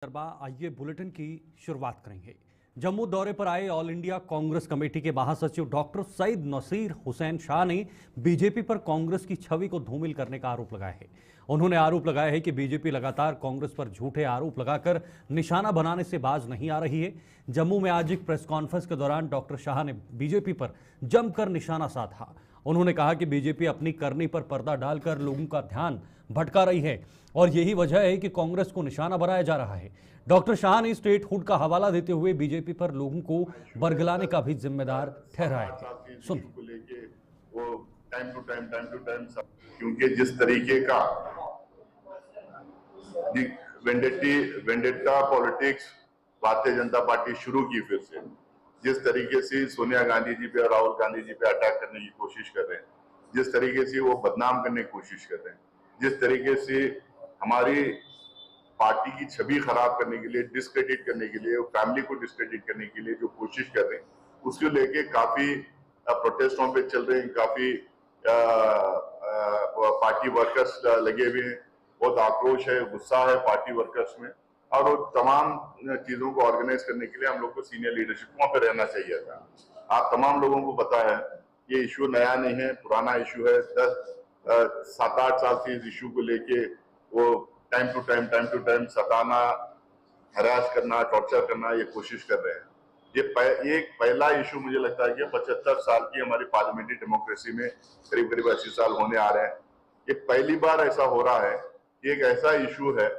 आइए बुलेटिन की शुरुआत करेंगे। जम्मू दौरे पर आए ऑल इंडिया कांग्रेस कमेटी के महासचिव डॉक्टर सईद नसीर हुसैन शाह ने बीजेपी पर कांग्रेस की छवि को धूमिल करने का आरोप लगाया है। उन्होंने आरोप लगाया है कि बीजेपी लगातार कांग्रेस पर झूठे आरोप लगाकर निशाना बनाने से बाज नहीं आ रही है। जम्मू में आज एक प्रेस कॉन्फ्रेंस के दौरान डॉक्टर शाह ने बीजेपी पर जमकर निशाना साधा। उन्होंने कहा कि बीजेपी अपनी करनी पर पर्दा डालकर लोगों का ध्यान भटका रही है और यही वजह है कि कांग्रेस को निशाना बनाया जा रहा है। डॉक्टर शाह ने स्टेटहुड का हवाला देते हुए बीजेपी पर लोगों को बरगलाने का भी जिम्मेदार ठहराया है। सुन वो टाइम टू टाइम क्योंकि जिस तरीके का vendetta politics Bharatiya Janata party शुरू की, फिर से जिस तरीके से सोनिया गांधी जी पे और राहुल गांधी जी पे अटैक करने की कोशिश कर रहे हैं, जिस तरीके से वो बदनाम करने की कोशिश कर रहे हैं, जिस तरीके से हमारी पार्टी की छवि खराब करने के लिए, डिस्क्रेडिट करने के लिए, फैमिली को डिस्क्रेडिट करने के लिए जो कोशिश कर रहे हैं, उसको लेके काफी प्रोटेस्टों पे चल रहे हैं, काफी पार्टी वर्कर्स लगे हुए हैं। बहुत आक्रोश है, गुस्सा है पार्टी वर्कर्स में, और वो तमाम चीजों को ऑर्गेनाइज करने के लिए हम लोग को सीनियर लीडरशिप वहां पे रहना चाहिए था। आप तमाम लोगों को पता है ये इशू नया नहीं है, पुराना इशू है। 7-8 साल से इस इशू को लेके वो time to time Satana, harass करना, टॉर्चर करना ये कोशिश कर रहे हैं। ये एक पहला इशू मुझे लगता है कि 75 साल की हमारी पार्लियामेंट्री डेमोक्रेसी में करीब 80 साल होने आ रहे हैं। ये पहली बार ऐसा हो रहा है कि एक ऐसा इशू है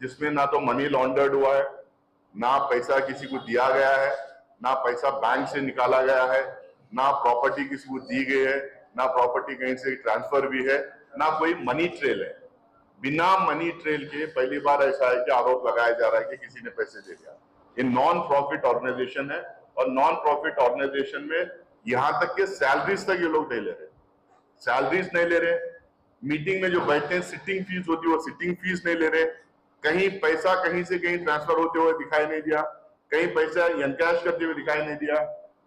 जिसमें ना तो मनी लॉन्डर्ड हुआ है, ना पैसा किसी को दिया गया है, ना पैसा बैंक से निकाला गया है, ना प्रॉपर्टी किसी को दी गई है, ना प्रॉपर्टी कहीं से ट्रांसफर भी है, ना कोई मनी ट्रेल है। बिना मनी ट्रेल के पहली बार ऐसा है कि आरोप लगाया जा रहा है कि किसी ने पैसे दे दिया। ये नॉन प्रॉफिट ऑर्गेनाइजेशन है, और नॉन प्रॉफिट ऑर्गेनाइजेशन में यहां तक के सैलरीज तक ये लोग नहीं ले रहे, सैलरीज नहीं ले रहे। मीटिंग में जो बैठते हैं, सिटिंग फीस होती है, वो सिटिंग फीस नहीं ले रहे। कहीं पैसा कहीं से कहीं ट्रांसफर होते हुए दिखाई नहीं दिया, कहीं पैसा एनकैश करते हुए दिखाई नहीं दिया,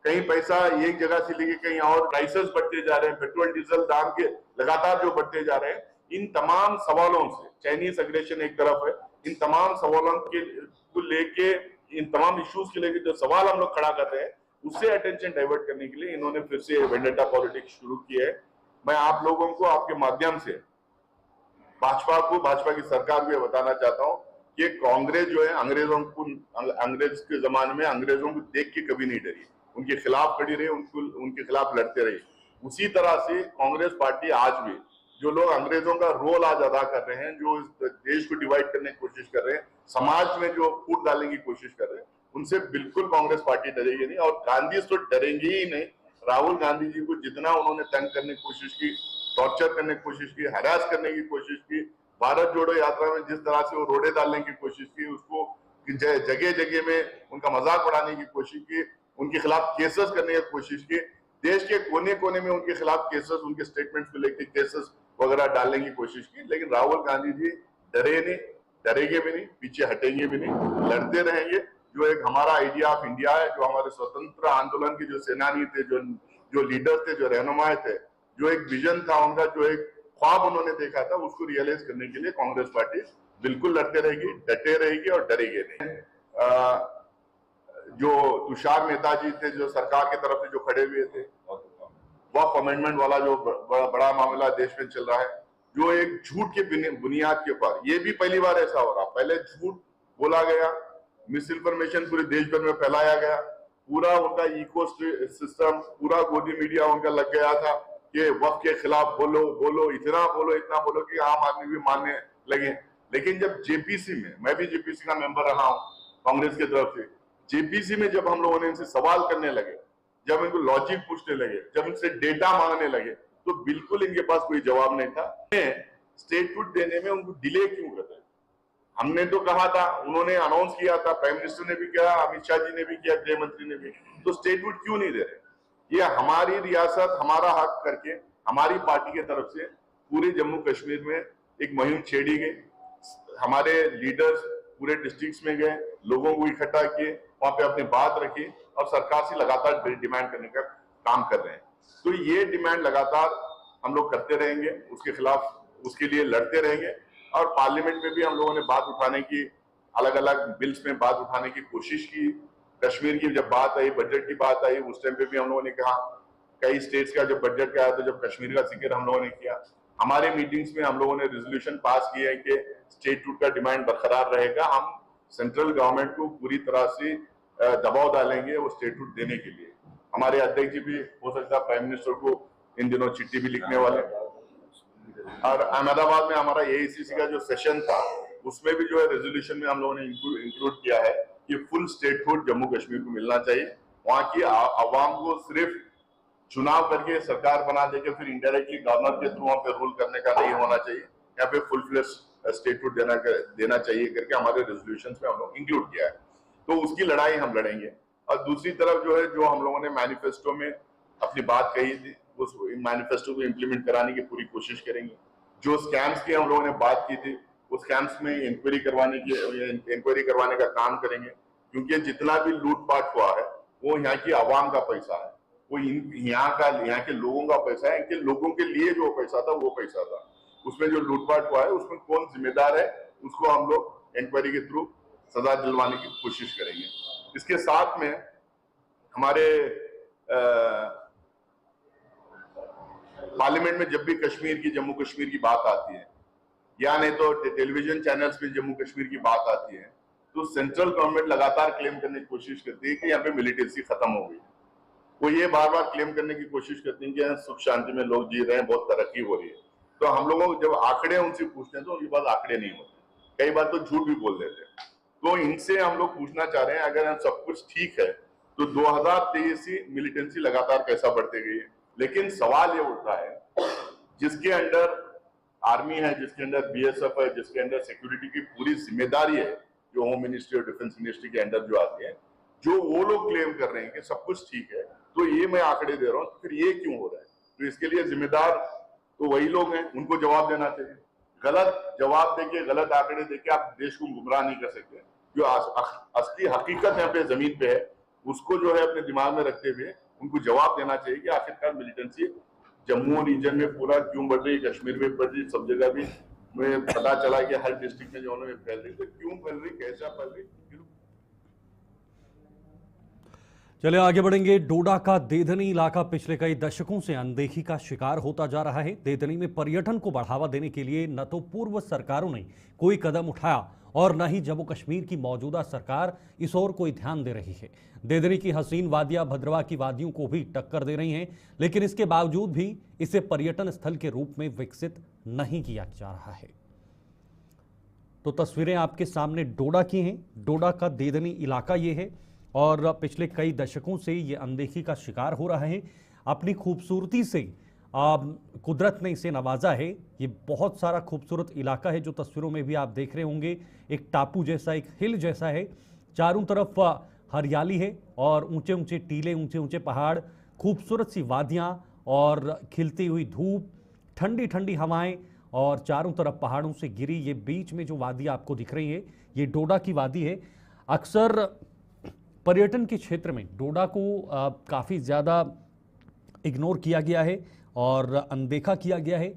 कहीं पैसा एक जगह से लेके कहीं और। प्राइसेस बढ़ते जा रहे हैं, पेट्रोल डीजल दाम के लगातार जो बढ़ते जा रहे हैं। इन तमाम सवालों से, चाइनीज अग्रेशन एक तरफ है, इन तमाम सवालों को लेके, इन तमाम इश्यूज के लेके जो सवाल हम लोग खड़ा कर रहे हैं, उससे अटेंशन डाइवर्ट करने के लिए इन्होंने फिर से वेंडेटा पॉलिटिक्स शुरू की है। मैं आप लोगों को आपके माध्यम से भाजपा की सरकार को यह बताना चाहता हूं कि कांग्रेस जो है अंग्रेज के जमाने में अंग्रेजों को देख के कभी नहीं डरी, उनके खिलाफ खड़ी रही, उनके खिलाफ लड़ते रही। उसी तरह से कांग्रेस पार्टी आज भी, जो लोग अंग्रेजों का रोल आज अदा कर रहे हैं, जो इस देश को डिवाइड करने की कोशिश कर रहे हैं, समाज में जो फूट डालने की कोशिश कर रहे हैं, उनसे बिल्कुल कांग्रेस पार्टी डरेगी नहीं, और गांधी तो डरेंगे ही नहीं। राहुल गांधी जी को जितना उन्होंने तंग करने की कोशिश की, टॉर्चर करने की कोशिश की, हरास करने की कोशिश की, भारत जोड़ो यात्रा में जिस तरह से वो रोड़े डालने की कोशिश की, उसको जगह जगह में उनका मजाक उड़ाने की कोशिश की, उनके खिलाफ केसेस करने की कोशिश की, देश के कोने कोने में उनके खिलाफ केसेस, उनके स्टेटमेंट्स को लेकर केसेस वगैरह डालने की कोशिश की। लेकिन राहुल गांधी जी डरे नहीं, डरेंगे भी नहीं, पीछे हटेंगे भी नहीं, लड़ते रहेंगे। जो एक हमारा आइडिया ऑफ इंडिया है, जो हमारे स्वतंत्र आंदोलन के जो सेनानी थे, जो लीडर थे, जो रहनुमाए थे, जो एक विजन था उनका, जो एक ख्वाब उन्होंने देखा था, उसको रियलाइज करने के लिए कांग्रेस पार्टी बिल्कुल लड़ते रहेगी, डटे रहेगी और डरेगी नहीं। जो तुषार मेहता जी थे, जो सरकार की तरफ से जो खड़े हुए थे, वक्फ अमेंडमेंट वाला जो बड़ा मामला देश में चल रहा है, जो एक झूठ के बुनियाद के ऊपर, ये भी पहली बार ऐसा हो रहा। पहले झूठ बोला गया, मिस इन्फॉर्मेशन पूरे देश भर में फैलाया गया, पूरा उनका इको सिस्टम, पूरा गोदी मीडिया उनका लग गया था कि वक्फ के खिलाफ बोलो, इतना बोलो कि आम आदमी भी मानने लगे। लेकिन जब जेपीसी में, मैं भी जेपीसी का मेंबर रहा हूं कांग्रेस की तरफ से, जेपीसी में जब हम लोगों ने इनसे सवाल करने लगे, जब इनको लॉजिक पूछने लगे, जब इनसे डेटा मांगने लगे, तो बिल्कुल इनके पास कोई जवाब नहीं था। स्टेटहुड देने में उनको डिले क्यों कर रहे हैं? हमने तो कहा था, उन्होंने अनाउंस किया था, प्राइम मिनिस्टर ने भी किया, अमित शाह जी ने भी किया, गृह मंत्री ने भी, तो स्टेटहुड क्यों नहीं दे रहे? ये हमारी रियासत, हमारा हक करके हमारी पार्टी की तरफ से पूरे जम्मू कश्मीर में एक मुहिम छेड़ी गई। हमारे लीडर्स पूरे डिस्ट्रिक्ट्स में गए, लोगों को इकट्ठा किए, वहां पे अपनी बात रखी, और सरकार से लगातार डिमांड करने का काम कर रहे हैं। तो ये डिमांड लगातार हम लोग करते रहेंगे, उसके खिलाफ, उसके लिए लड़ते रहेंगे, और पार्लियामेंट में भी हम लोगों ने बात उठाने की अलग अलग बिल्स में बात उठाने की कोशिश की। कश्मीर की जब बात आई, बजट की बात आई, उस टाइम पे भी हम लोगों ने कहा। कई स्टेट्स का जब बजट का आया तो जब कश्मीर का जिक्र हम लोगों ने किया। हमारे मीटिंग्स में हम लोगों ने रेजोल्यूशन पास किया है कि स्टेटहुड का डिमांड बरकरार रहेगा। हम सेंट्रल गवर्नमेंट को पूरी तरह से दबाव डालेंगे वो स्टेटहुड देने के लिए। हमारे अध्यक्ष जी भी हो सकता है प्राइम मिनिस्टर को इन दिनों चिट्ठी भी लिखने वाले। और अहमदाबाद में हमारा एआईसीसी का जो सेशन था उसमें भी जो है रेजोल्यूशन में हम लोगों ने इंक्लूड किया है कि फुल स्टेटहुड जम्मू कश्मीर को मिलना चाहिए। वहां की आवाम को सिर्फ चुनाव करके सरकार बना देके फिर इनडायरेक्टली गवर्नर के थ्रू वहां पे रूल करने का नहीं होना चाहिए। यहाँ पे फुल फ्लेश स्टेटहुड देना चाहिए करके हमारे रेजोल्यूशन में हम लोग इंक्लूड किया है। तो उसकी लड़ाई हम लड़ेंगे। और दूसरी तरफ जो है, जो हम लोगों ने मैनिफेस्टो में अपनी बात कही थी, उस मैनिफेस्टो को इम्प्लीमेंट कराने की पूरी कोशिश करेंगे। जो स्कैम्स की हम लोगों ने बात की थी, उस स्कैम्स में इंक्वायरी करवाने का काम करेंगे, क्योंकि जितना भी लूटपाट हुआ है वो यहाँ की आवाम का पैसा है, वो यहाँ के लोगों का पैसा है। इनके लोगों के लिए जो पैसा था वो पैसा था। उसमें जो लूटपाट हुआ है उसमें कौन जिम्मेदार है, उसको हम लोग इंक्वायरी के थ्रू सजा दिलवाने की कोशिश करेंगे। इसके साथ में हमारे पार्लियामेंट में जब भी कश्मीर की, जम्मू कश्मीर की बात आती है, या नहीं तो टेलीविजन चैनल्स पे जम्मू कश्मीर की बात आती है, तो सेंट्रल गवर्नमेंट लगातार क्लेम करने की कोशिश करती है कि यहाँ पे मिलिटेंसी खत्म हो गई। वो ये बार बार क्लेम करने की कोशिश करती है कि यहाँ सुख शांति में लोग जी रहे हैं, बहुत तरक्की हो रही है। तो हम लोगों को जब आंकड़े उनसे पूछते हैं तो उनके पास आंकड़े नहीं होते, कई बार तो झूठ भी बोल देते हैं। तो इनसे हम लोग पूछना चाह रहे हैं, अगर सब कुछ ठीक है तो 2023 से मिलिटेंसी लगातार कैसा बढ़ते गई है। लेकिन सवाल ये उठता है, जिसके अंडर आर्मी है, जिसके अंडर बीएसएफ है, जिसके अंडर सिक्योरिटी की पूरी जिम्मेदारी है, जो होम मिनिस्ट्री और डिफेंस मिनिस्ट्री के अंडर जो आती है, जो वो लोग क्लेम कर रहे हैं कि सब कुछ ठीक है, तो ये मैं आंकड़े दे रहा हूं, तो फिर ये क्यों हो रहा है? तो इसके लिए जिम्मेदार तो वही लोग हैं, उनको जवाब देना चाहिए। गलत जवाब देके, गलत आंकड़े देके आप देश को गुमराह नहीं कर सकते। जो असली हकीकत यहाँ पे जमीन पे है, उसको जो है अपने दिमाग में रखते हुए उनको जवाब देना चाहिए कि आखिरकार मिलिटेंसी जम्मू रीजन में पूरा क्यों बढ़ रही है, कश्मीर में बढ़ रही, सब जगह भी में पता चला कि हर डिस्ट्रिक्ट में जो है फैल रही, तो क्यों फैल रही, कैसा फैल रही। चलिए आगे बढ़ेंगे। डोडा का देदनी इलाका पिछले कई दशकों से अनदेखी का शिकार होता जा रहा है। देदनी में पर्यटन को बढ़ावा देने के लिए न तो पूर्व सरकारों ने कोई कदम उठाया और न ही जम्मू कश्मीर की मौजूदा सरकार इस ओर कोई ध्यान दे रही है। देदनी की हसीन वादियां भद्रवा की वादियों को भी टक्कर दे रही हैं, लेकिन इसके बावजूद भी इसे पर्यटन स्थल के रूप में विकसित नहीं किया जा रहा है। तो तस्वीरें आपके सामने डोडा की हैं। डोडा का देदनी इलाका ये है और पिछले कई दशकों से ये अनदेखी का शिकार हो रहा है। अपनी खूबसूरती से कुदरत ने इसे नवाजा है। ये बहुत सारा खूबसूरत इलाका है जो तस्वीरों में भी आप देख रहे होंगे। एक टापू जैसा, एक हिल जैसा है, चारों तरफ हरियाली है और ऊंचे ऊंचे टीले, ऊंचे ऊंचे पहाड़, खूबसूरत सी वादियां और खिलती हुई धूप, ठंडी ठंडी हवाएं और चारों तरफ पहाड़ों से घिरी ये बीच में जो वादी आपको दिख रही है, ये डोडा की वादी है। अक्सर पर्यटन के क्षेत्र में डोडा को काफ़ी ज़्यादा इग्नोर किया गया है और अनदेखा किया गया है।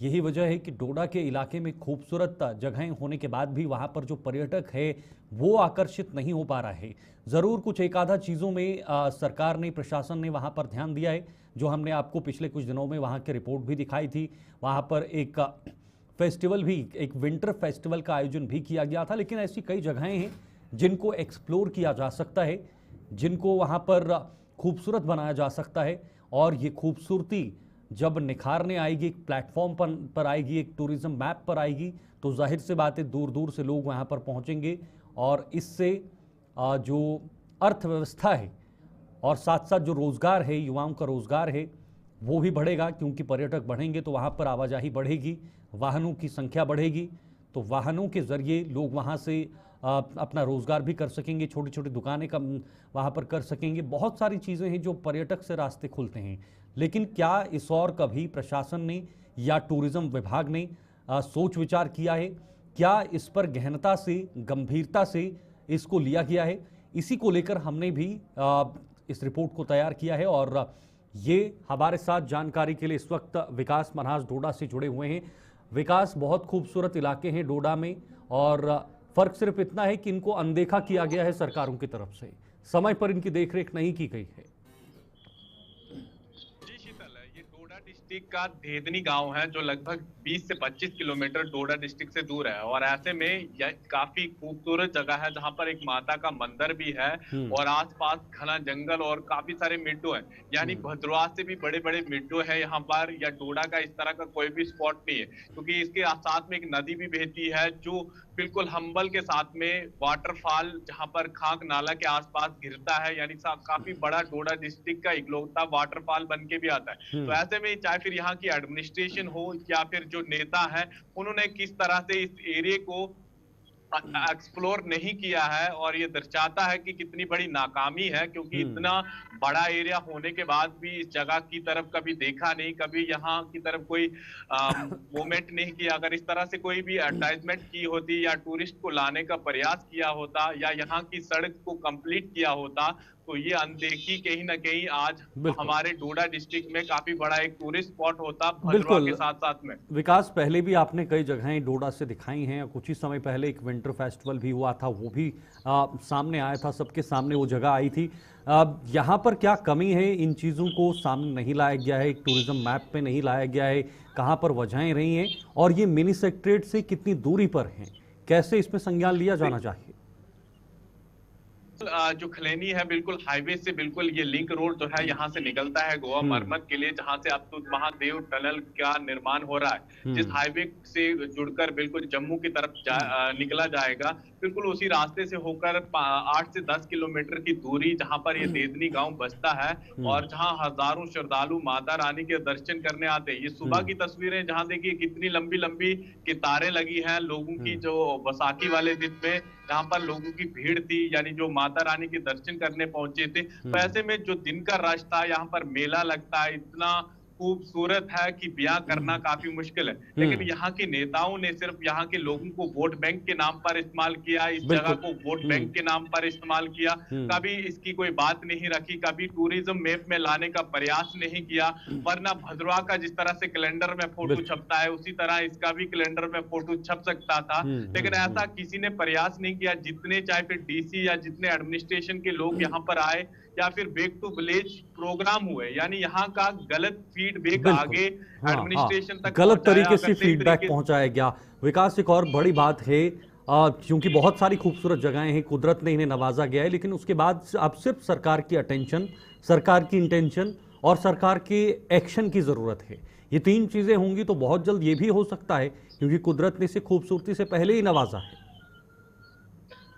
यही वजह है कि डोडा के इलाके में खूबसूरत जगहें होने के बाद भी वहाँ पर जो पर्यटक है वो आकर्षित नहीं हो पा रहा है। ज़रूर कुछ एक आधा चीज़ों में सरकार ने, प्रशासन ने वहाँ पर ध्यान दिया है, जो हमने आपको पिछले कुछ दिनों में वहाँ की रिपोर्ट भी दिखाई थी। वहाँ पर एक फेस्टिवल भी, एक विंटर फेस्टिवल का आयोजन भी किया गया था। लेकिन ऐसी कई जगहें हैं जिनको एक्सप्लोर किया जा सकता है, जिनको वहाँ पर खूबसूरत बनाया जा सकता है। और ये खूबसूरती जब निखारने आएगी, एक प्लेटफॉर्म पर आएगी, एक टूरिज़्म मैप पर आएगी, तो जाहिर से बात है दूर दूर से लोग वहाँ पर पहुँचेंगे और इससे जो अर्थव्यवस्था है और साथ साथ जो रोज़गार है, युवाओं का रोज़गार है, वो भी बढ़ेगा। क्योंकि पर्यटक बढ़ेंगे तो वहाँ पर आवाजाही बढ़ेगी, वाहनों की संख्या बढ़ेगी, तो वाहनों के ज़रिए लोग वहाँ से अपना रोज़गार भी कर सकेंगे, छोटी छोटी दुकानें का वहाँ पर कर सकेंगे। बहुत सारी चीज़ें हैं जो पर्यटक से रास्ते खुलते हैं। लेकिन क्या इस और कभी प्रशासन ने या टूरिज़्म विभाग ने सोच विचार किया है? क्या इस पर गहनता से, गंभीरता से इसको लिया गया है? इसी को लेकर हमने भी इस रिपोर्ट को तैयार किया है और ये हमारे साथ जानकारी के लिए इस वक्त विकास मनहास डोडा से जुड़े हुए हैं। विकास, बहुत खूबसूरत इलाके हैं डोडा में और फर्क सिर्फ इतना है कि इनको अनदेखा किया गया है सरकारों की तरफ से, समय पर इनकी देखरेख नहीं की गई है। ये डोडा डिस्ट्रिक्ट का धेदनी गांव है जो लगभग 20 से 25 किलोमीटर डोडा डिस्ट्रिक्ट से दूर है, और ऐसे में यह काफी खूबसूरत जगह है जहां पर एक माता का मंदिर भी है और आसपास घना जंगल और काफी सारे मिड्डो है। यानी भद्रवाह से भी बड़े बड़े मिड्डो है यहाँ पर, या डोडा का इस तरह का कोई भी स्पॉट नहीं है, क्योंकि इसके साथ में एक नदी भी बहती है जो बिल्कुल हम्बल के साथ में वाटरफॉल जहां पर खाक नाला के आसपास गिरता है। यानी काफी बड़ा डोडा डिस्ट्रिक्ट का इकलौता वाटरफॉल बन के भी आता है। तो ऐसे में चाहे फिर यहाँ की एडमिनिस्ट्रेशन हो या फिर जो नेता है, उन्होंने किस तरह से इस एरिया को एक्सप्लोर नहीं किया है, और ये दर्शाता है कि कितनी बड़ी नाकामी है, क्योंकि इतना बड़ा एरिया होने के बाद भी इस जगह की तरफ कभी देखा नहीं, कभी यहाँ की तरफ कोई मूवमेंट नहीं किया। अगर इस तरह से कोई भी एडवर्टाइजमेंट की होती या टूरिस्ट को लाने का प्रयास किया होता या यहाँ की सड़क को कंप्लीट किया होता, तो ये अनदेखी कहीं ना कहीं आज हमारे डोडा डिस्ट्रिक्ट में काफी बड़ा एक टूरिस्ट स्पॉट होता भद्रवाह के साथ साथ में। विकास, पहले भी आपने कई जगहें डोडा से दिखाई हैं, कुछ ही समय पहले एक विंटर फेस्टिवल भी हुआ था, वो भी सामने आया था, सबके सामने वो जगह आई थी। यहाँ पर क्या कमी है, इन चीज़ों को सामने नहीं लाया गया है, टूरिज्म मैप पे नहीं लाया गया है, कहाँ पर वजहें रही हैं, और ये मिनी सेक्रेटरीट से कितनी दूरी पर हैं, कैसे इसमें संज्ञान लिया जाना चाहिए? जो खलेनी है बिल्कुल हाईवे से बिल्कुल ये लिंक रोड जो है यहाँ से निकलता है गोवा मरम्मत के लिए, जहाँ से अब तो महादेव टनल का निर्माण हो रहा है, जिस हाईवे से जुड़कर बिल्कुल जम्मू की तरफ निकला जाएगा। बिल्कुल उसी रास्ते से होकर 8 से 10 किलोमीटर की दूरी जहाँ पर ये देदनी गांव बसता है, और जहाँ हजारों श्रद्धालु माता रानी के दर्शन करने आते हैं। ये सुबह की तस्वीरें जहाँ देखिए कितनी लंबी लंबी कितारें लगी हैं लोगों की, जो बैसाखी वाले दिन में जहाँ पर लोगों की भीड़ थी, यानी जो माता रानी के दर्शन करने पहुंचे थे। तो ऐसे में जो दिन का रश था, यहाँ पर मेला लगता है, इतना खूबसूरत है कि बयां करना काफी मुश्किल है। लेकिन यहाँ के नेताओं ने सिर्फ यहाँ के लोगों को वोट बैंक के नाम पर इस्तेमाल किया, इस जगह को वोट बैंक के नाम पर इस्तेमाल किया, कभी इसकी कोई बात नहीं रखी, कभी टूरिज्म मैप में लाने का प्रयास नहीं किया। वरना भद्रवाह का जिस तरह से कैलेंडर में फोटो छपता है, उसी तरह इसका भी कैलेंडर में फोटो छप सकता था, लेकिन ऐसा किसी ने प्रयास नहीं किया। जितने चाहे फिर डीसी या जितने एडमिनिस्ट्रेशन के लोग यहाँ पर आए या फिर बैक टू विलेज प्रोग्राम हुए, यानी यहाँ का गलत फीडबैक आगे एडमिनिस्ट्रेशन तक गलत तरीके से फीडबैक पहुंचाया गया। विकास, एक और बड़ी बात है, क्योंकि बहुत सारी खूबसूरत जगहें हैं, कुदरत ने इन्हें नवाजा गया है, लेकिन उसके बाद अब सिर्फ सरकार की अटेंशन, सरकार की इंटेंशन और सरकार के एक्शन की जरूरत है। ये तीन चीजें होंगी तो बहुत जल्द ये भी हो सकता है, क्योंकि कुदरत ने इसे खूबसूरती से पहले ही नवाजा है।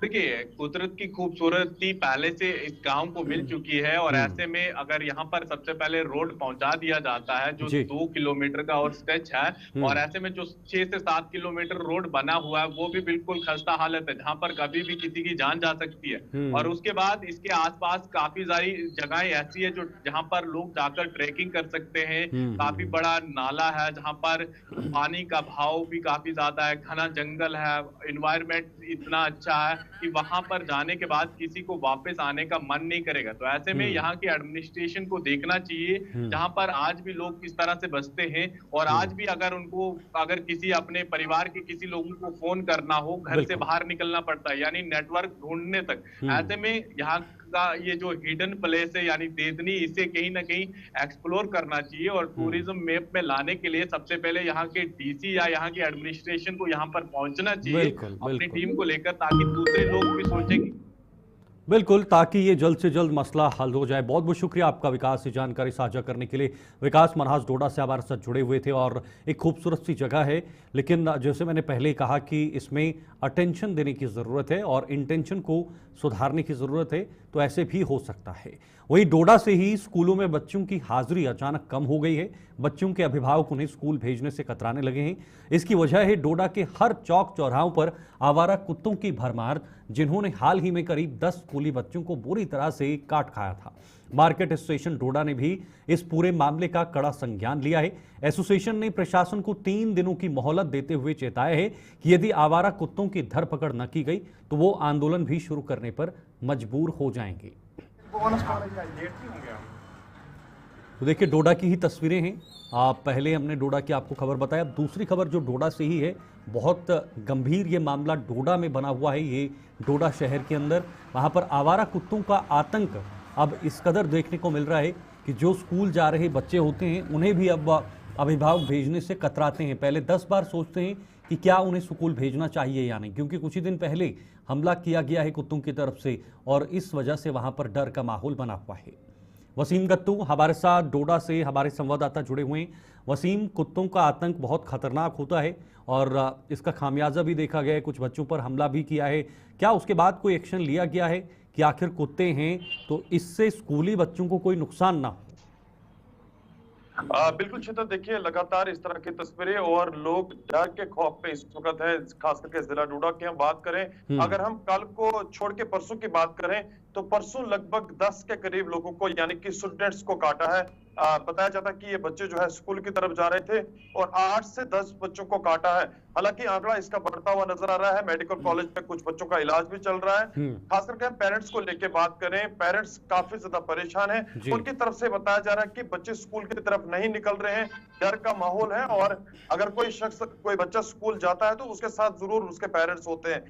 देखिए, कुदरत की खूबसूरती पहले से इस गांव को मिल चुकी है, और ऐसे में अगर यहाँ पर सबसे पहले रोड पहुंचा दिया जाता है जो 2 किलोमीटर का और स्ट्रेच है, और ऐसे में जो 6 से 7 किलोमीटर रोड बना हुआ है वो भी बिल्कुल खस्ता हालत है, जहां पर कभी भी किसी की जान जा सकती है। और उसके बाद इसके आसपास काफी सारी जगहें ऐसी है जो जहां पर लोग जाकर ट्रेकिंग कर सकते हैं। काफी बड़ा नाला है जहां पर पानी का भाव भी काफी ज्यादा है, घना जंगल है, एनवायरमेंट इतना अच्छा है कि वहां पर जाने के बाद किसी को वापस आने का मन नहीं करेगा। तो ऐसे में यहाँ की एडमिनिस्ट्रेशन को देखना चाहिए, जहां पर आज भी लोग किस तरह से बसते हैं, और आज भी अगर किसी अपने परिवार के किसी लोगों को फोन करना हो, घर से बाहर निकलना पड़ता है, यानी नेटवर्क ढूंढने तक। ऐसे में यहाँ का ये जो हिडन प्लेस है यानी देदनी, इसे कहीं ना कहीं एक्सप्लोर करना चाहिए, और टूरिज्म मैप में लाने के लिए सबसे पहले यहाँ के डीसी या यहाँ की एडमिनिस्ट्रेशन को यहाँ पर पहुंचना चाहिए अपनी टीम को लेकर, ताकि दूसरे लोग भी सोचेंगे। बिल्कुल, ताकि ये जल्द से जल्द मसला हल हो जाए। बहुत बहुत शुक्रिया आपका विकास, ये जानकारी साझा करने के लिए। विकास मनहास डोडा से हमारे साथ जुड़े हुए थे, और एक खूबसूरत सी जगह है, लेकिन जैसे मैंने पहले कहा कि इसमें अटेंशन देने की ज़रूरत है और इंटेंशन को सुधारने की ज़रूरत है, तो ऐसे भी हो सकता है। वहीं डोडा से ही स्कूलों में बच्चों की हाजिरी अचानक कम हो गई है। बच्चों के अभिभावक उन्हें स्कूल भेजने से कतराने लगे हैं। इसकी वजह है डोडा के हर चौक चौराहों पर आवारा कुत्तों की भरमार, जिन्होंने हाल ही में करीब 10 स्कूली बच्चों को बुरी तरह से काट खाया था। मार्केट एसोसिएशन डोडा ने भी इस पूरे मामले का कड़ा संज्ञान लिया है। एसोसिएशन ने प्रशासन को 3 दिनों की मोहलत देते हुए चेताया है कि यदि आवारा कुत्तों की धरपकड़ न की गई तो वो आंदोलन भी शुरू करने पर मजबूर हो जाएंगे। तो देखिए डोडा की ही तस्वीरें हैं। पहले हमने डोडा की आपको खबर बताया, अब दूसरी खबर जो डोडा से ही है। बहुत गंभीर ये मामला डोडा में बना हुआ है। ये डोडा शहर के अंदर वहाँ पर आवारा कुत्तों का आतंक अब इस कदर देखने को मिल रहा है कि जो स्कूल जा रहे बच्चे होते हैं उन्हें भी अब अभिभावक भेजने से कतराते हैं। पहले 10 बार सोचते हैं कि क्या उन्हें स्कूल भेजना चाहिए या नहीं, क्योंकि कुछ ही दिन पहले हमला किया गया है कुत्तों की तरफ से और इस वजह से वहाँ पर डर का माहौल बना हुआ है। वसीम गत्तू हमारे साथ डोडा से हमारे संवाददाता जुड़े हुए हैं। वसीम, कुत्तों का आतंक बहुत खतरनाक होता है और इसका खामियाजा भी देखा गया है, कुछ बच्चों पर हमला भी किया है। क्या उसके बाद कोई एक्शन लिया गया है कि आखिर कुत्ते हैं तो इससे स्कूली बच्चों को कोई नुकसान ना हो? बिल्कुल शीतल, देखिए लगातार इस तरह की तस्वीरें और लोग डर के खौफ पे इस वक्त है, खास करके जिला डोडा की हम बात करें। अगर हम कल को छोड़ के परसों की बात करें तो परसों लगभग 10 के करीब लोगों को यानी कि स्टूडेंट्स को काटा है। बताया जाता कि ये बच्चे जो है स्कूल की तरफ जा रहे थे और 8 से 10 बच्चों को काटा है। हालांकि आंकड़ा इसका बढ़ता हुआ नजर आ रहा है। मेडिकल कॉलेज में कुछ बच्चों का इलाज भी चल रहा है। खास करके हम पेरेंट्स को लेके बात करें, पेरेंट्स काफी ज्यादा परेशान हैं। उनकी तरफ से बताया जा रहा है कि बच्चे स्कूल की तरफ नहीं निकल रहे हैं, डर का माहौल है और अगर कोई बच्चा स्कूल जाता है तो उसके साथ जरूर उसके पेरेंट्स होते हैं।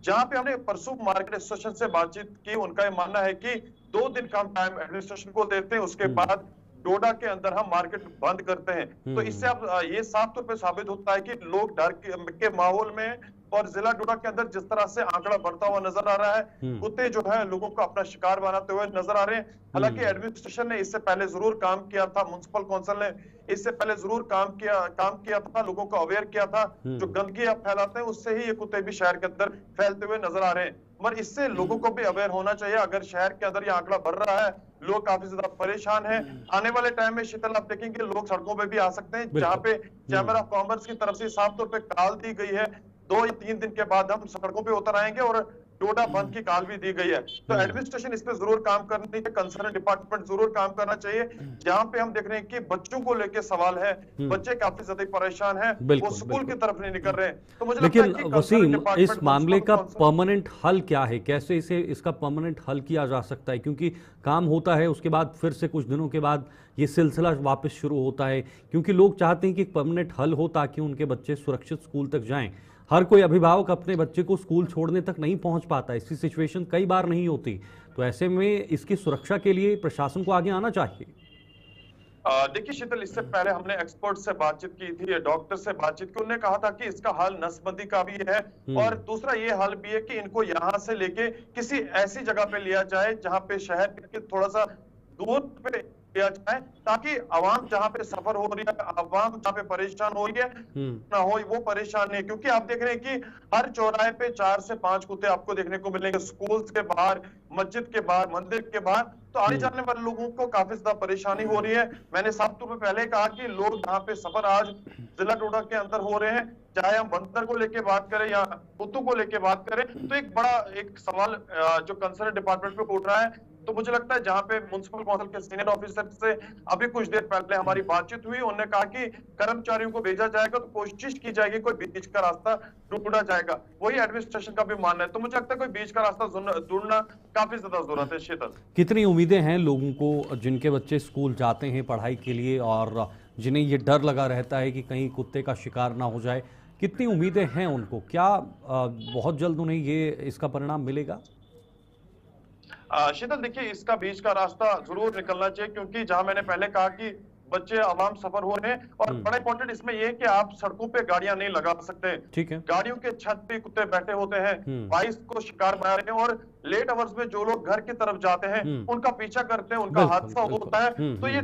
जहां पे हमने परसों मार्केट एसोसिएशन से बातचीत की, उनका ये मानना है कि 2 दिन का टाइम एडमिनिस्ट्रेशन को देते हैं, उसके बाद डोडा के अंदर हम मार्केट बंद करते हैं। तो इससे अब ये साफ तौर पे साबित होता है कि लोग डर के माहौल में और जिला डोडा के अंदर जिस तरह से आंकड़ा बढ़ता हुआ नजर आ रहा है, कुत्ते जो है लोगों को अपना शिकार बनाते हुए नजर आ रहे हैं। हालांकि एडमिनिस्ट्रेशन ने इससे पहले जरूर काम किया था, म्युनिसिपल काउंसिल ने इससे पहले जरूर काम किया था, लोगों को अवेयर किया था। जो गंदगी आप फैलाते हैं उससे ही ये कुत्ते भी शहर के अंदर फैलते हुए नजर आ रहे हैं। मगर इससे लोगों को भी अवेयर होना चाहिए। अगर शहर के अंदर ये आंकड़ा बढ़ रहा है, लोग काफी ज्यादा परेशान हैं, आने वाले टाइम में शीतल आप देखेंगे लोग सड़कों पे भी आ सकते हैं, जहाँ पे चैम्बर ऑफ कॉमर्स की तरफ से साफ तौर पे कॉल दी गई है 2 या 3 दिन के बाद हम सड़कों पे उतर आएंगे और डोडा बंद की कॉल भी दी गई है। तो एडमिनिस्ट्रेशन इस पे जरूर काम करनी चाहिए, कंसर्न डिपार्टमेंट जरूर काम करना चाहिए। जहां पे हम देख रहे हैं कि बच्चों को लेके सवाल है, बच्चे काफी ज्यादा परेशान हैं, वो स्कूल की तरफ नहीं निकल रहे। तो मुझे लेकिन लगता है कि वसीम, इस मामले का परमानेंट हल क्या है? कैसे इसका परमानेंट हल किया जा सकता है? क्योंकि काम होता है, उसके बाद फिर से कुछ दिनों के बाद ये सिलसिला वापस शुरू होता है, क्योंकि लोग चाहते हैं कि एक परमानेंट हल हो ताकि उनके बच्चे सुरक्षित स्कूल तक जाएं। हर कोई अभिभावक अपने बच्चे को स्कूल छोड़ने तक नहीं पहुंच पाता, ऐसी सिचुएशन कई बार नहीं होती। तो ऐसे में इसकी सुरक्षा के लिए प्रशासन को आगे आना चाहिए। देखिए शीतल, इससे पहले हमने एक्सपर्ट से बातचीत की थी, डॉक्टर से बातचीत की, उन्होंने कहा था कि इसका हल नसबंदी का भी है और दूसरा ये हल भी है कि इनको यहाँ से लेके किसी ऐसी जगह पे लिया जाए जहाँ पे शहर के थोड़ा सा दूर पे लिया जाए, ताकि आवाम जहाँ पे सफर हो रही है, आवाम जहाँ पे परेशान हो रही है ना हो, वो परेशान नहीं। क्योंकि आप देख रहे हैं कि हर चौराहे पे 4 से 5 कुत्ते आपको देखने को मिलेंगे, स्कूल्स के बाहर, मस्जिद के बाहर, मंदिर के बाहर। तो आने जाने वाले लोगों को काफी ज्यादा परेशानी हो रही है। मैंने साफ तौर पर पहले कहा कि लोग यहाँ पे सफर आज जिला डोडा के अंदर हो रहे हैं, चाहे हम बंदर को लेके बात करें या कुत्तों को लेके बात करें, तो एक बड़ा एक सवाल जो कंसर्न डिपार्टमेंट पे उठ रहा है। तो मुझे लगता है जहां पे म्युनिसिपल काउंसिल के सीनियर ऑफिसर से अभी कुछ देर पहले हमारी बातचीत हुई, उन्होंने कहा कि कर्मचारियों को भेजा जाएगा तो कोशिश की जाएगी कोई बीच का रास्ता ढूंढा जाएगा। वही एडमिनिस्ट्रेशन का भी मानना है। तो मुझे लगता है कोई बीच का रास्ता ढूंढना काफी ज्यादा जरूरत है। शीतल, कितनी उम्मीदें हैं लोगों को जिनके बच्चे स्कूल जाते हैं पढ़ाई के लिए और जिन्हें ये डर लगा रहता है कि कहीं कुत्ते का शिकार ना हो जाए, कितनी उम्मीदें हैं उनको? क्या बहुत जल्द उन्हें ये इसका परिणाम मिलेगा? शीतल, देखिए इसका बीच का रास्ता जरूर निकलना चाहिए, क्योंकि जहां मैंने पहले कहा कि बच्चे आवाम सफर हो रहे हैं और बड़ा इंपॉर्टेंट इसमें यह है कि आप सड़कों पे गाड़ियां नहीं लगा सकते। ठीक है, गाड़ियों के छत पे कुत्ते बैठे होते हैं, बाइस को शिकार बना रहे हैं और लेट आवर्स में जो लोग घर की तरफ जाते हैं उनका पीछा करते हैं, उनका हादसा होता है। तो ये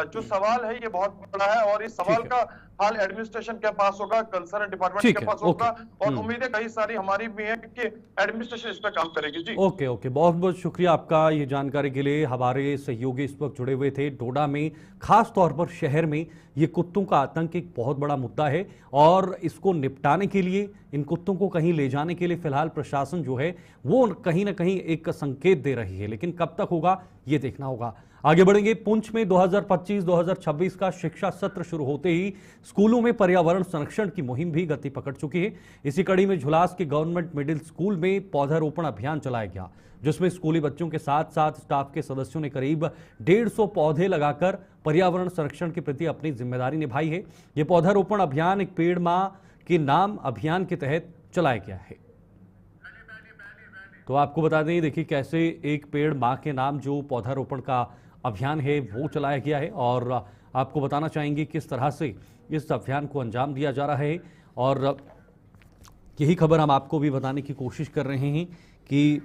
जो सवाल है ये बहुत बड़ा है और इस सवाल का हल एडमिनिस्ट्रेशन के पास होगा, कंसर्न डिपार्टमेंट के पास होगा और उम्मीदें कई सारी हमारी भी है कि एडमिनिस्ट्रेशन इस पर काम करेगी। जी ओके, बहुत बहुत शुक्रिया आपका ये जानकारी के लिए। हमारे सहयोगी इस वक्त जुड़े हुए थे। डोडा में खास तौर पर शहर में ये कुत्तों का आतंक एक बहुत बड़ा मुद्दा है और इसको निपटाने के लिए इन कुत्तों को कहीं ले जाने के लिए फिलहाल प्रशासन जो है वो कहीं ना कहीं एक संकेत दे रही है, लेकिन कब तक होगा ये देखना होगा। आगे बढ़ेंगे। पुंछ में 2025-2026 का शिक्षा सत्र शुरू होते ही स्कूलों में पर्यावरण संरक्षण की मुहिम भी गति पकड़ चुकी है। इसी कड़ी में झुलास के गवर्नमेंट मिडिल स्कूल में पौधारोपण अभियान चलाया गया, जिसमें स्कूली बच्चों के साथ साथ स्टाफ के सदस्यों ने करीब 150 पौधे लगाकर पर्यावरण संरक्षण के प्रति अपनी जिम्मेदारी निभाई है। ये पौधारोपण अभियान एक पेड़ मां के नाम अभियान के तहत चलाया गया है। तो आपको बता दें, देखिए कैसे एक पेड़ मां के नाम जो पौधारोपण का अभियान है वो चलाया गया है, और आपको बताना चाहेंगे किस तरह से इस अभियान को अंजाम दिया जा रहा है। और यही खबर हम आपको भी बताने की कोशिश कर रहे हैं कि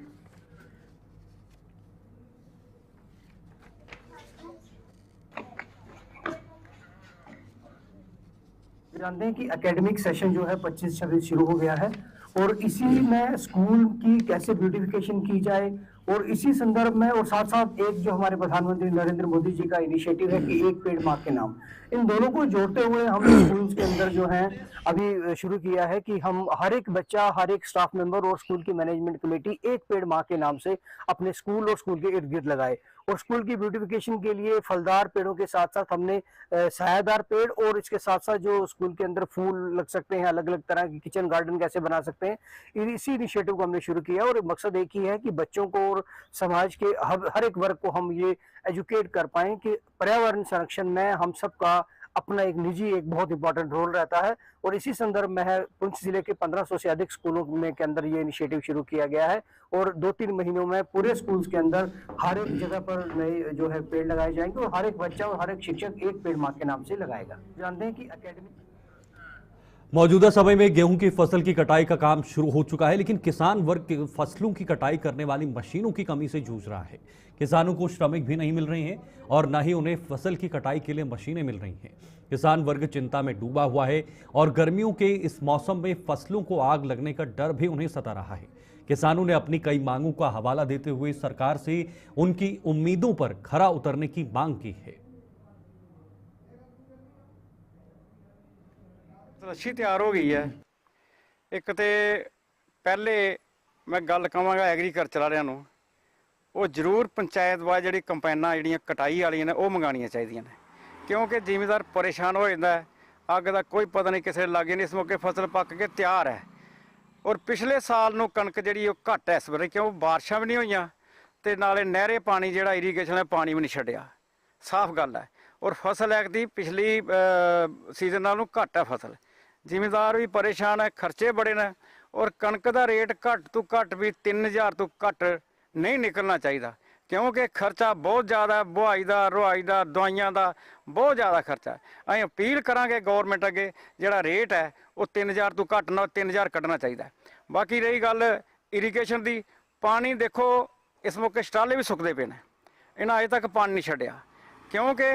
जानते हैं कि एकेडमिक सेशन जो है 25-26 शुरू हो गया है, और इसी में स्कूल की कैसे ब्यूटिफिकेशन की जाए, और इसी संदर्भ में और साथ साथ एक जो हमारे प्रधानमंत्री नरेंद्र मोदी जी का इनिशिएटिव है कि एक पेड़ मां के नाम, इन दोनों को जोड़ते हुए हम स्कूल्स के अंदर जो है अभी शुरू किया है कि हम हर एक बच्चा, हर एक स्टाफ मेंबर और स्कूल की मैनेजमेंट कमेटी एक पेड़ मां के नाम से अपने स्कूल और स्कूल के इर्द गिर्द लगाए। और स्कूल की ब्यूटिफिकेशन के लिए फलदार पेड़ों के साथ साथ हमने सायादार पेड़ और इसके साथ साथ जो स्कूल के अंदर फूल लग सकते हैं, अलग अलग तरह की किचन गार्डन कैसे बना सकते हैं, इसी इनिशिएटिव को हमने शुरू किया। और मकसद एक ही है कि बच्चों को और समाज के हर एक वर्ग को हम ये एजुकेट कर पाएं कि पर्यावरण संरक्षण में हम सबका अपना एक निजी एक बहुत इंपॉर्टेंट रोल रहता है। और इसी संदर्भ में है पुंछ जिले के 1500 से अधिक स्कूलों में के अंदर ये इनिशिएटिव शुरू किया गया है, और 2-3 महीनों में पूरे स्कूल्स के अंदर हर एक जगह पर नए जो है पेड़ लगाए जाएंगे, और हर एक बच्चा और हर एक शिक्षक एक पेड़ मां के नाम से लगाएगा। जानते हैं कि एकेडमिक मौजूदा समय में गेहूं की फसल की कटाई का काम शुरू हो चुका है, लेकिन किसान वर्ग की फसलों की कटाई करने वाली मशीनों की कमी से जूझ रहा है। किसानों को श्रमिक भी नहीं मिल रहे हैं और न ही उन्हें फसल की कटाई के लिए मशीनें मिल रही हैं। किसान वर्ग चिंता में डूबा हुआ है और गर्मियों के इस मौसम में फसलों को आग लगने का डर भी उन्हें सता रहा है। किसानों ने अपनी कई मांगों का हवाला देते हुए सरकार से उनकी उम्मीदों पर खरा उतरने की मांग की है। अच्छी तैयार हो गई है। एक तो पहले मैं गल कहांगा एग्रीकल्चर वालियां नूं, वो जरूर पंचायत वाइज जिहड़ी कंपाइनां जिहड़ियां कटाई वालियां ने वो मंगाणियां चाहीदियां ने, क्योंकि जिमीदार परेशान हो जाता है। अग का कोई पता नहीं किसी लागे नहीं, इस मौके फसल पक के तैयार है। और पिछले साल नूं कणक जिहड़ी वो घट है इस बार, क्यों बारिशां भी नहीं होईयां ते नाले नहरे पानी जिहड़ा इरीगेशन है पानी भी नहीं छड्डिया, साफ गल है। और फसल ऐकदी पिछली सीजन नालों घट है फसल, जिमीदार भी परेशान है, खर्चे बड़े ने। और कणक का रेट घट तो घट भी 3000 तो घट नहीं निकलना चाहिए, क्योंकि खर्चा बहुत ज़्यादा है, बुआई का रुआई का दवाइयां का बहुत ज़्यादा खर्चा है। अं अपील करांगे गौरमेंट अगे जिहड़ा रेट है वो 3000 तो घट ना 3000 कढ़ना चाहिए। बाकी रही गल इरीगेशन की, पानी देखो इस मौके स्टाले भी सुकते पे ने, इन्हें अजे तक पानी नहीं छड्डिया, क्योंकि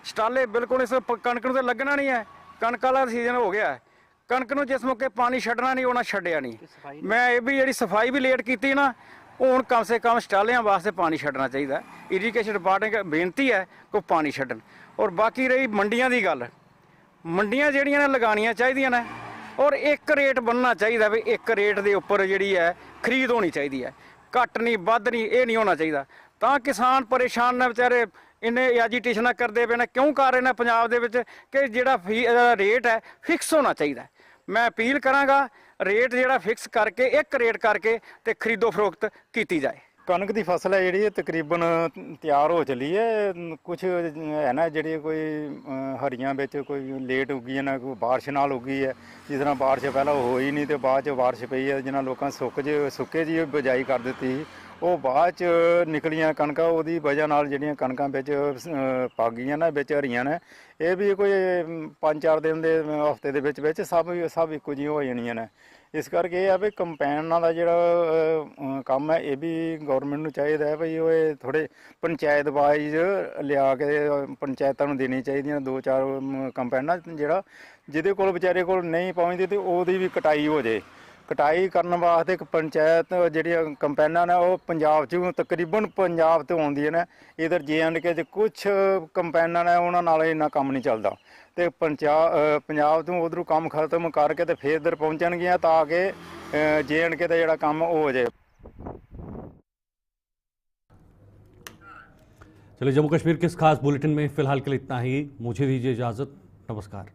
स्टाले बिल्कुल इस कणक नूं ते लगना नहीं है। कणक वाला सीजन हो गया है, कणक नूं जिस मौके पानी छड्डना नहीं उन्हें छड्डिया नहीं। मैं ये भी जी सफाई भी लेट की ना, हूँ कम से कम स्टालियां वास्ते पानी छड्डना चाहिए। इरीगेशन डिपार्टमेंट बेनती है को पानी छड्डन। और बाकी रही मंडियां की गल, मंडियां जिहड़ियां ने लगानियां चाहिए ने, और एक रेट बनना चाहिए भी, एक रेट के उपर जी है खरीद होनी चाहिए है, घट नहीं वध नहीं, ये नहीं होना चाहिए। तो किसान परेशान ने बेचारे, इन्ने एजीटेशन करते पे ने, क्यों कर रहे हैं पंजाब दे विच कि जिहड़ा रेट है फिक्स होना चाहिए। मैं अपील करांगा रेट जिहड़ा फिक्स करके एक रेट करके ते खरीदो फरोख्त की जाए। कणक की फसल है जी तकरीबन तैयार हो चली है। कुछ है ना जी कोई हरियां बिच कोई लेट उगी है ना, कोई बारिश नाल उगी है, जिस तरह बारिश पहला हो ही नहीं तो बाद बारिश पई है, जिन्होंने लोगों सुक्के जी बिजाई कर दी, वो बाद निकलियां कणकां, उहदी वजह नाल जिहड़ियां कणकां बिच पक गईयां ना, बिच हरियां ने, ये भी कोई 5-4 दिन के हफ्ते दे विच सब इक्को जिहियां हो जाणियां ने। इस करके यह है भी कंपाइनां दा जिहड़ा काम है ये भी गौरमेंट नूं चाहिदा है भाई, वो थोड़े पंचायत वाइज लिया के पंचायतां नूं देनी चाहिदियां 2-4 कंपाइनां, जिहड़ा जिहदे कोल बेचारे कोल नहीं पहुंचदी ते ओहदी भी कटाई हो जाए। कटाई करने वास्ते एक पंचायत जिहड़ियां कंपाइनां ने वो पंजाब चों तकरीबन पंजाब तो आउंदियां ने, इधर JNK कुछ कंपाइनां ने उन्हां नाल इन्ना काम नहीं चलदा। ਤੇ ਪੰਜਾਬ ਤੋਂ ਉਧਰੋਂ ਕੰਮ ਖਤਮ ਕਰਕੇ ਤੇ ਫੇਰ ਇੱਧਰ ਪਹੁੰਚਣਗੀਆਂ ਤਾਂ ਕਿ JNK ਦਾ ਜਿਹੜਾ ਕੰਮ ਉਹ ਹੋ ਜਾਏ। चलिए, जम्मू कश्मीर के इस खास बुलेटिन में फिलहाल के लिए इतना ही। मुझे दीजिए इजाजत। नमस्कार।